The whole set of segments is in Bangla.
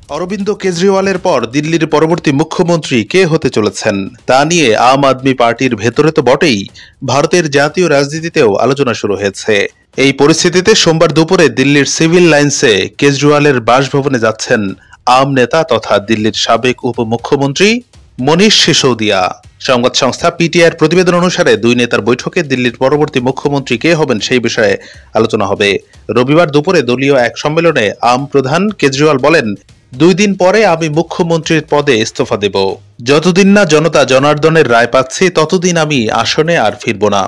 অরবিন্দ কেজরিওয়ালের পর দিল্লির পরবর্তী মুখ্যমন্ত্রী কে হতে চলেছেন তা নিয়ে আম আদমি পার্টির ভেতরে তো বটেই, ভারতের জাতীয় রাজনীতিতেও আলোচনা শুরু হয়েছে। এই পরিস্থিতিতে সোমবার দুপুরে দিল্লির সিভিল লাইন্সে কেজরিওয়ালের বাসভবনে যাচ্ছেন আম নেতা তথা দিল্লির সাবেক উপমুখ্যমন্ত্রী মনীষ সিসোদিয়া। সংবাদ সংস্থা পিটিআইয়ের প্রতিবেদন অনুসারে দুই নেতার বৈঠকে দিল্লির পরবর্তী মুখ্যমন্ত্রী কে হবেন সেই বিষয়ে আলোচনা হবে। রবিবার দুপুরে দলীয় এক সম্মেলনে আম প্রধান কেজরিওয়াল বলেন, 2 দিন পরে আমি মুখ্যমন্ত্রীর পদে ইস্তফা দেব। যতদিন না জনতা জনার্দনের রায় পাচ্ছি ততদিন আমি আসনে আর ফিরব না।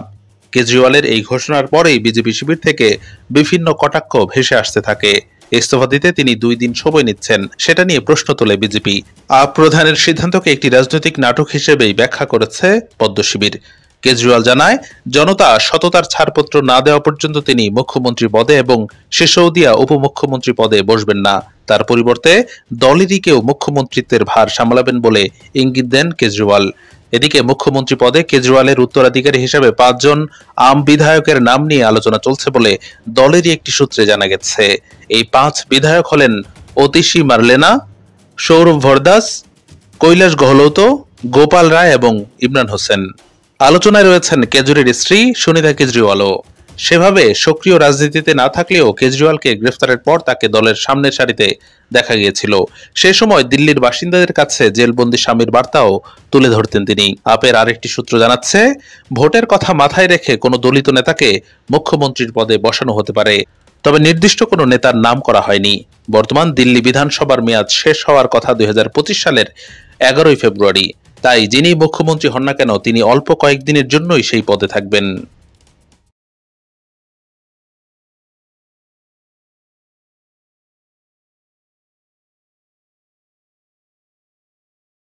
কেজরিওয়ালের এই ঘোষণার পরেই বিজেপি শিবির থেকে বিভিন্ন কটাক্ষ ভেসে আসতে থাকে। ইস্তফা দিতে তিনি 2 দিন সময় নিচ্ছেন, সেটা নিয়ে প্রশ্ন তোলে বিজেপি। আপ প্রধানের সিদ্ধান্তকে একটি রাজনৈতিক নাটক হিসেবেই ব্যাখ্যা করেছে পদ্ম শিবির। কেজরিওয়াল জানায়, জনতা সততার ছাড়পত্র না দেওয়া পর্যন্ত তিনি মুখ্যমন্ত্রী পদে এবং সিসোদিয়া উপমুখ্যমন্ত্রী পদে বসবেন না। তার পরিবর্তে দলেরই কেউ মুখ্যমন্ত্রিত্বের ভার সামলাবেন বলে ইঙ্গিত দেন কেজরিওয়াল। এদিকে মুখ্যমন্ত্রী পদে কেজরিওয়ালের উত্তরাধিকারী হিসেবে 5 জন আম বিধায়কের নাম নিয়ে আলোচনা চলছে বলে দলেরই একটি সূত্রে জানা গেছে। এই 5 বিধায়ক হলেন অতিশী মার্লেনা, সৌরভ ভরদাস, কৈলাস গহলোত, গোপাল রায় এবং ইমরান হোসেন। আলোচনায় রয়েছেন কেজরির স্ত্রী সুনিতা কেজরিওয়ালও। সেভাবে সক্রিয় রাজনীতিতে না থাকলেও কেজরিওয়ালকে গ্রেফতারের পর তাকে দলের সামনের সারিতে দেখা গিয়েছিল। সে সময় দিল্লির বাসিন্দাদের কাছে জেলবন্দি স্বামীর বার্তাও তুলে ধরতেন তিনি। আপের আরেকটি সূত্র জানাচ্ছে, ভোটের কথা মাথায় রেখে কোনো দলিত নেতাকে মুখ্যমন্ত্রীর পদে বসানো হতে পারে, তবে নির্দিষ্ট কোনো নেতার নাম করা হয়নি। বর্তমান দিল্লি বিধানসভার মেয়াদ শেষ হওয়ার কথা 2025 সালের 11 ফেব্রুয়ারি। তাই যিনি মুখ্যমন্ত্রী হন না কেন তিনি অল্প কয়েকদিনের জন্যই সেই পদে থাকবেন।